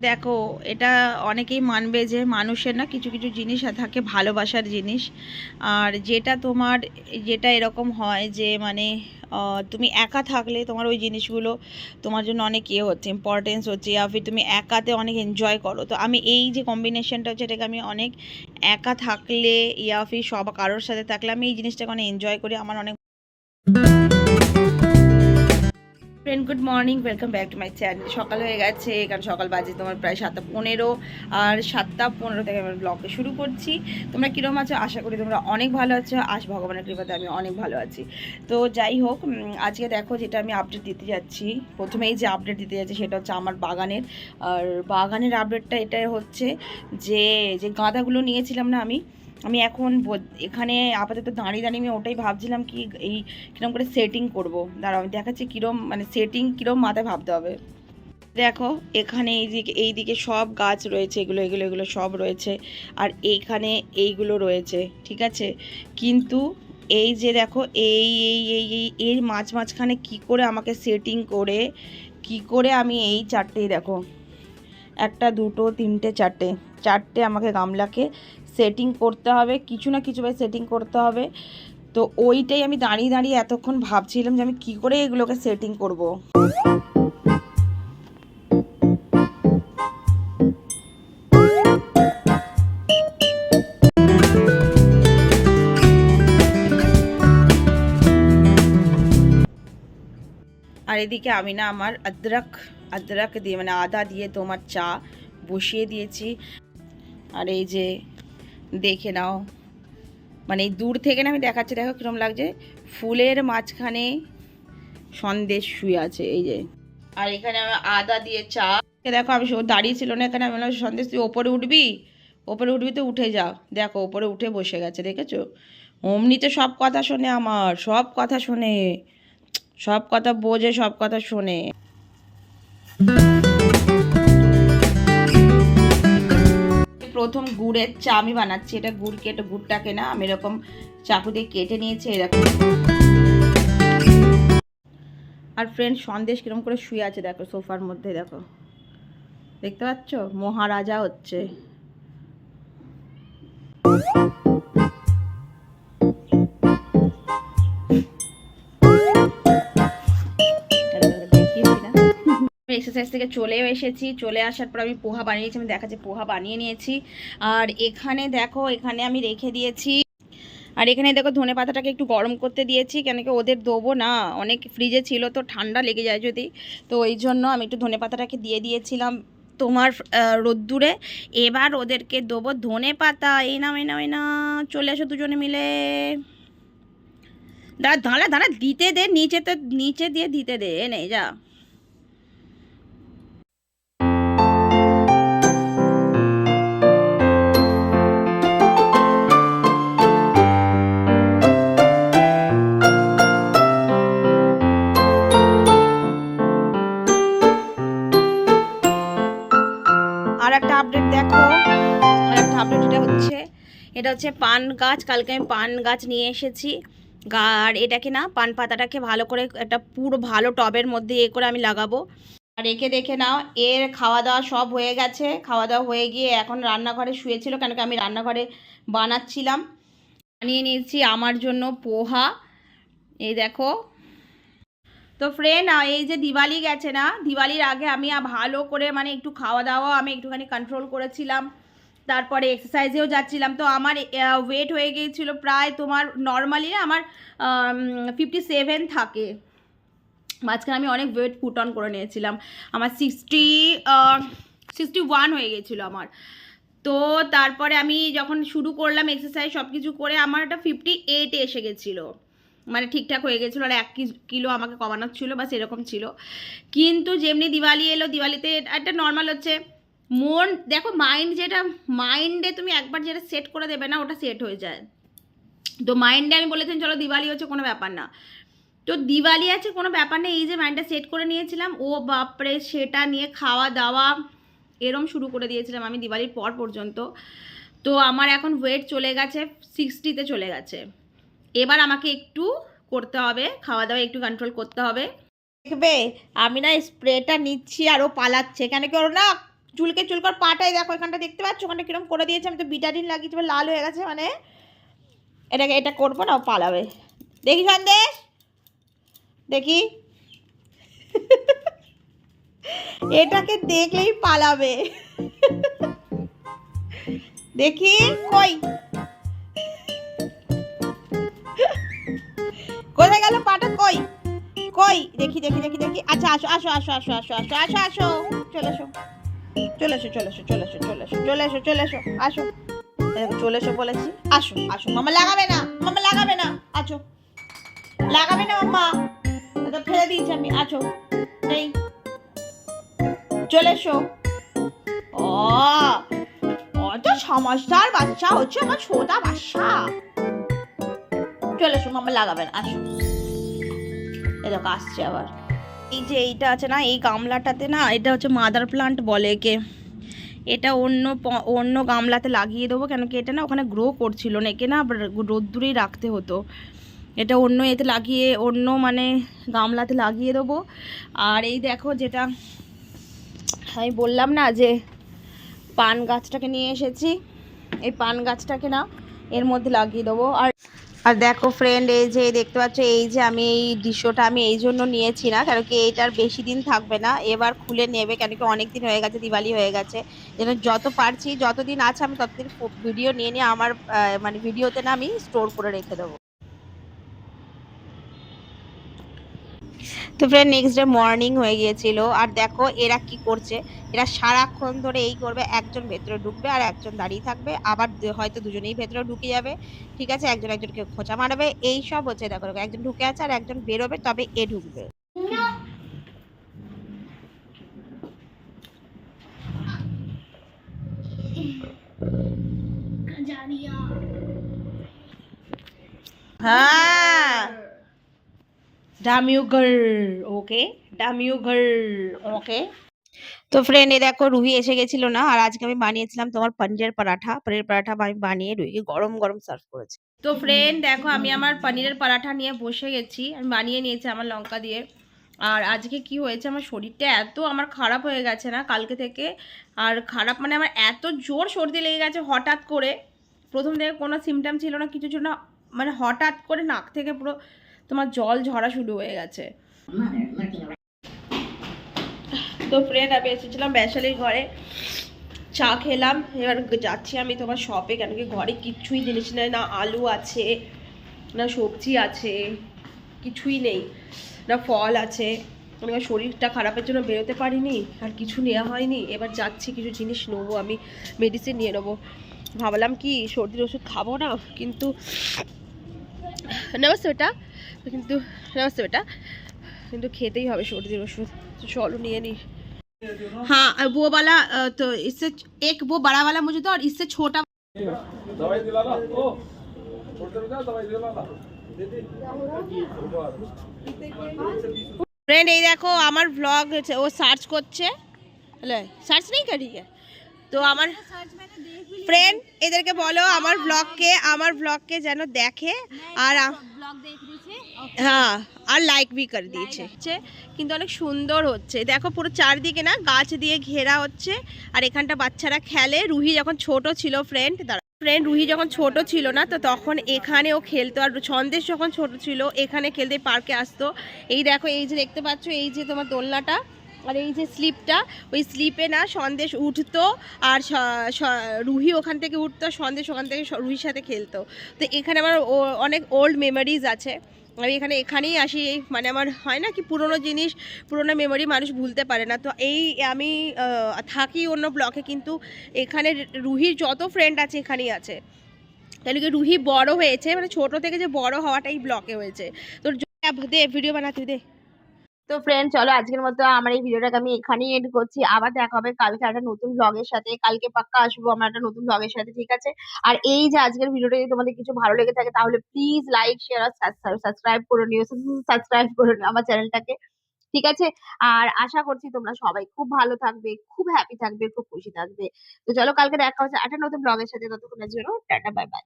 দেখো, এটা অনেকেই মানবে যে মানুষের না কিছু কিছু জিনিস থাকে ভালোবাসার জিনিস। আর যেটা তোমার যেটা এরকম হয় যে মানে তুমি একা থাকলে তোমার ওই জিনিসগুলো তোমার জন্য অনেক হচ্ছে ইম্পর্টেন্স হচ্ছে, ইয়া ফির তুমি একাতে অনেক এনজয় করো। তো আমি এই যে কম্বিনেশনটা হচ্ছে এটাকে আমি অনেক একা থাকলে ইয়া ফির সব কারোর সাথে থাকলে আমি এই জিনিসটাকে অনেক এনজয় করি। আমার অনেক friend, good morning, welcome back to my channel. সকাল হয়ে গেছে, কারণ সকাল বাজে তোমার প্রায় 7:15, আর 7:15 থেকে আমি ব্লগটা শুরু করছি। তোমরা কীরকম আছো? আশা করি তোমরা অনেক ভালো আছো। ভগবানের কৃপাতে আমি অনেক ভালো আছি। তো যাই হোক, আজকে দেখো যেটা আমি আপডেট দিতে যাচ্ছি, প্রথমেই যে আপডেট দিতে যাচ্ছি সেটা হচ্ছে আমার বাগানের। আর বাগানের আপডেটটা এটাই হচ্ছে যে যে গাঁদাগুলো নিয়েছিলাম না আমি আমি এখন এখানে আপাতত দাঁড়িয়ে দাঁড়িয়ে আমি ওটাই ভাবছিলাম কি এই কীরকম করে সেটিং করব। দাঁড়াও আমি দেখাচ্ছি কীরকম মানে সেটিং কীরকম মাথায় ভাবতে হবে। দেখো এখানে এই দিকে সব গাছ রয়েছে, এগুলো এগুলো এগুলো সব রয়েছে, আর এইখানে এইগুলো রয়েছে, ঠিক আছে। কিন্তু এই যে দেখো এই এই এই এই এর মাঝখানে কি করে আমাকে সেটিং করে কি করে আমি এই চারটেই দেখো, একটা দুটো তিনটে চারটে চারটে আমাকে গামলাকে সেটিং করতে হবে, কিছু না কিছু ভাই সেটিং করতে হবে। তো ওইটাই আমি দাঁড়িয়ে দাঁড়িয়ে এতক্ষণ ভাবছিলাম যে আমি কি করে এগুলোকে সেটিং করব। আর এদিকে আমি না আমার আদরক দিয়ে মানে আদা দিয়ে তোমার চা বসিয়ে দিয়েছি। আর এই যে দেখে নাও, মানে এই দূর থেকে না আমি দেখাচ্ছি, দেখো কিরম লাগছে, ফুলের মাঝখানে সন্দেশ শুয়ে আছে এই যে। আর এখানে আমি আদা দিয়ে চা, দেখো আমি দাঁড়িয়ে ছিল না এখানে, আমি বললাম সন্দেশ তুই ওপরে উঠবি, ওপরে উঠবি তো উঠে যা। দেখো ওপরে উঠে বসে গেছে, দেখেছো? অমনিতে সব কথা শোনে, আমার সব কথা শোনে, সব কথা বোঝে, সব কথা শোনে। প্রথম গুড়ের চা আমি বানাচ্ছি। এটা গুড়টাকে না আমি এরকম চাকু দিয়ে কেটে নিয়েছি এরকম। আর ফ্রেন্ড, সন্দেশ কিরকম করে শুয়ে আছে দেখো সোফার মধ্যে, দেখো দেখতে পাচ্ছ, মহারাজা হচ্ছে। এক্সারসাইজ থেকে চলেও এসেছি, চলে আসার পর আমি পোহা বানিয়েছি, আমি দেখাচ্ছি পোহা বানিয়ে নিয়েছি। আর এখানে দেখো, এখানে আমি রেখে দিয়েছি। আর এখানে দেখো ধনে পাতাটাকে একটু গরম করতে দিয়েছি, কেন কি ওদের দেবো না, অনেক ফ্রিজে ছিল তো ঠান্ডা লেগে যায় যদি, তো ওই জন্য আমি একটু ধনে পাতাটাকে দিয়ে দিয়েছিলাম তোমার রোদ্দুরে। এবার ওদেরকে দেবো ধনে পাতা। এই নাও এই নাও এই না, চলে আসো দুজনে মিলে। দাঁড়া দাঁড়া দাঁড়া, দিতে দে, নিচে দিয়ে দিতে দে, নেই যা। আর একটা আপডেট দেখো, আর একটা আপডেট, এটা হচ্ছে পান গাছ। কালকে আমি পান গাছ নিয়ে এসেছি। আর এটাকে না, পান পাতাটাকে ভালো করে একটা পুরো ভালো টবের মধ্যে করে আমি লাগাবো। আর একে দেখে নাও, এর খাওয়া দাওয়া সব হয়ে গেছে। খাওয়া দাওয়া হয়ে গিয়ে এখন রান্নাঘরে শুয়েছিল, কেন কি আমি রান্নাঘরে বানাচ্ছিলাম। বানিয়ে নিয়েছি আমার জন্য পোহা, এই দেখো। তো ফ্রেন্ড, এই যে দিওয়ালি গেছে না, দিওয়ালির আগে আমি ভালো করে মানে একটু খাওয়া দাওয়া আমি একটুখানি কন্ট্রোল করেছিলাম, তারপরে এক্সারসাইজেও যাচ্ছিলাম। তো আমার ওয়েট হয়ে গিয়েছিলো প্রায় তোমার, নর্মালি না আমার 57 থাকে, মাঝখানে আমি অনেক ওয়েট পুট অন করে নিয়েছিলাম। আমার 61 হয়ে গেছিলো আমার। তো তারপরে আমি যখন শুরু করলাম এক্সারসাইজ সব কিছু করে, আমার একটা 58 এসে গেছিলো, মানে ঠিকঠাক হয়ে গেছিলো। আর 1 কিলো আমাকে কমানোর ছিল, বাস এরকম ছিল। কিন্তু যেমনি দিওয়ালি এলো, দিওয়ালিতে একটা নর্মাল হচ্ছে মন, দেখো মাইন্ড, যেটা মাইন্ডে তুমি একবার যেটা সেট করে দেবে না, ওটা সেট হয়ে যায়। তো মাইন্ডে আমি বলেছিলাম চলো দিওয়ালি হচ্ছে কোনো ব্যাপার না, তো দিওয়ালি আছে কোনো ব্যাপার নেই, এই যে মাইন্ডটা সেট করে নিয়েছিলাম, ও বাপরে সেটা নিয়ে খাওয়া দাওয়া এরম শুরু করে দিয়েছিলাম আমি দিওয়ালির পর পর্যন্ত। তো আমার এখন ওয়েট চলে গেছে 60-তে চলে গেছে। এবার আমাকে একটু করতে হবে, খাওয়া দাওয়া একটু কন্ট্রোল করতে হবে। দেখবে আমি না স্প্রেটা নিচ্ছি আর ও পালাচ্ছে, কেন কি ওর না চুলকে চুলকর পাটাই দেখো এখানটা দেখতে পাচ্ছ, ওখানটা কিরম করে দিয়েছে। আমি তো বিটাডিন লাগিয়েছি, লাল হয়ে গেছে, মানে এটাকে এটা করবো না, পালাবে। দেখি সন্দেশ, দেখি এটাকে দেখলেই পালাবে। দেখি কই কোথায় গেল পাটা, কই কই দেখি দেখি দেখি দেখি। আচ্ছা আসো আসো আসো আসো আসো আসো আসো আসো, চলে এসো চলে এসো চলে এসো চলে এসো চলে এসো চলে এসো চলে এসো, আসো চলে এসো বলেছি, আসো আসো। মামা লাগাবে না, মামা লাগাবে না, আছো লাগাবে না মাম্মা, এটা ফেলে দিয়েছি আমি, আছো নেই, চলে এসো। ও অত সমস্যার বাচ্চা হচ্ছে আমার ছোটা বাচ্চা, চলে এসো, মামা লাগাবে না, আসো। এই দেখো আসছে আবার। এই যে এইটা আছে না, এই গামলাটাতে না, এটা হচ্ছে মাদার প্লান্ট বলে একে। এটা অন্য অন্য গামলাতে লাগিয়ে দেবো, কেন কি এটা না ওখানে গ্রো করছিল না, একে না রোদ্দুরেই রাখতে হতো। এটা অন্য এতে লাগিয়ে, অন্য মানে গামলাতে লাগিয়ে দেবো। আর এই দেখো যেটা আমি বললাম না যে পান গাছটাকে নিয়ে এসেছি, এই পান গাছটাকে না এর মধ্যে লাগিয়ে দেবো। আর আর দেখো ফ্রেন্ড, এই যে দেখতে পাচ্ছ, এই যে আমি এই ডিশোটা আমি এই জন্য নিয়েছি না, কেন কি এইটার বেশি দিন থাকবে না, এবার খুলে নেবে, কেন কি অনেক দিন হয়ে গেছে, দিওয়ালি হয়ে গেছে। যেন যত পারছি, যতদিন আছে আমি ততদিন ভিডিও নিয়ে নিয়ে আমার মানে ভিডিওতে না আমি স্টোর করে রেখে দেবো। তো ফ্রেন্ড নেক্সট ডে মর্নিং হয়ে গিয়েছিল, আর দেখো এরা কি করছে, এরা সারাক্ষণ ধরে এই করবে, একজন ভেতরে ঢুকবে আর একজন দাঁড়িয়ে থাকবে, আবার হয়তো দুজনেই ভেতরে ঢুকে যাবে, ঠিক আছে, একজন একজনকে খোঁচা মারবে, এই সব হচ্ছে। দেখো একজন ঢুকে আছে আর একজন বেরোবে, তবে এ ঢুকবে। হ্যাঁ ডামিউ গার্ল, ওকে ডামিউ গার্ল, ওকে। তো ফ্রেন্ড এ দেখো রুহি এসে গেছিল না, আর আজকে আমি বানিয়েছিলাম তোমার পনিরের পরাঠা। পনিরের পরাঠা আমি বানিয়ে রুহিকে গরম গরম সার্ভ করেছি। তো ফ্রেন্ড দেখো আমি আমার পনিরের পরাঠা নিয়ে বসে গেছি, আমি বানিয়ে নিয়েছি আমার লঙ্কা দিয়ে। আর আজকে কি হয়েছে, আমার শরীরটা এত আমার খারাপ হয়ে গেছে না কালকে থেকে, আর খারাপ মানে আমার এত জোর সর্দি লেগে গেছে হঠাৎ করে। প্রথম থেকে কোনো সিমটম ছিল না, কিছু ছিল না, মানে হঠাৎ করে নাক থেকে পুরো তোমার জল ঝরা শুরু হয়ে গেছে। তো ফ্রেন্ড আমি এসেছিলাম বৈশালীর ঘরে, চা খেলাম, এবার যাচ্ছি আমি তোমার শপে, কেন কি ঘরে কিচ্ছুই জিনিস নেই, না আলু আছে, না সবজি আছে, কিছুই নেই, না ফল আছে। আমার শরীরটা খারাপের জন্য বেরোতে পারিনি, আর কিছু নেওয়া হয়নি। এবার যাচ্ছি কিছু জিনিস নেবো, আমি মেডিসিন নিয়ে নেবো। ভাবলাম কি সর্দির ওষুধ খাবো না, কিন্তু নমস্তে বেটা, কিন্তু নমস্তে বেটা, কিন্তু খেতেই হবে সর্দির ওষুধ, তো চলো নিয়ে নিই। हाँ वो वाला तो इससे एक वो बड़ा वाला मुझे दो, और इससे छोटा दवाई दिलाना ओ छोटे में दवाई दिलाना फ्रेंड এই দেখো আমার ব্লগ ও সার্চ করছে, সার্চ नहीं करी है তো আমার ফ্রেন্ড এদেরকে বলো আমার ব্লগকে যেন দেখে, আর হ্যাঁ আর লাইক भी कर দিয়েছে, কিন্তু অনেক সুন্দর হচ্ছে। দেখো পুরো চারদিকে না গাছ দিয়ে ঘেরা হচ্ছে, আর এখানটা বাচ্চারা খেলে। রুহি যখন ছোট ছিল রুহি যখন ছোট ছিল না, তো তখন এখানে ও খেলতো, আর সন্দেশ যখন ছোট ছিল এখানে খেলতে পার্কে আসতো। এই দেখো এই যে দেখতে পাচ্ছ, এই যে তোমার দোলনাটা, আর এই যে স্লিপটা, ওই স্লিপে না সন্দেশ উঠতো, আর রুহি ওখান থেকে উঠতো, সন্দেশ ওখান থেকে রুহির সাথে খেলতো। তো এখানে আমার অনেক ওল্ড মেমোরিজ আছে, আমি এখানেই আসি, মানে আমার হয় না কি পুরনো জিনিস, পুরনো মেমোরি মানুষ ভুলতে পারে না। তো এই আমি থাকি অন্য ব্লকে, কিন্তু এখানে রুহির যত ফ্রেন্ড আছে এখানেই আছে, কেন কি রুহি বড় হয়েছে, মানে ছোট থেকে যে বড় হওয়াটা এই ব্লকে হয়েছে। তোর দে ভিডিও বানাতে দে। তো ফ্রেন্ড চলো আজকের মতো আমার এই ভিডিওটাকে আমি এখানেই এন্ড করছি, আবার দেখা হবে কালকে একটা নতুন ব্লগের সাথে, কালকে পাক্কা আসবো আমার একটা নতুন ব্লগের সাথে, ঠিক আছে। আর এই যে আজকের ভিডিওটা যদি তোমাদের কিছু ভালো লেগে থাকে, তাহলে প্লিজ লাইক শেয়ার আর সাবস্ক্রাইব করে নিও, সাবস্ক্রাইব করে নিও আমার চ্যানেলটাকে, ঠিক আছে। আর আশা করছি তোমরা সবাই খুব ভালো থাকবে, খুব হ্যাপি থাকবে, খুব খুশি থাকবে। তো চলো কালকে দেখা হচ্ছে একটা নতুন ব্লগের সাথে, ততক্ষণের জন্য টাটা বাই বাই।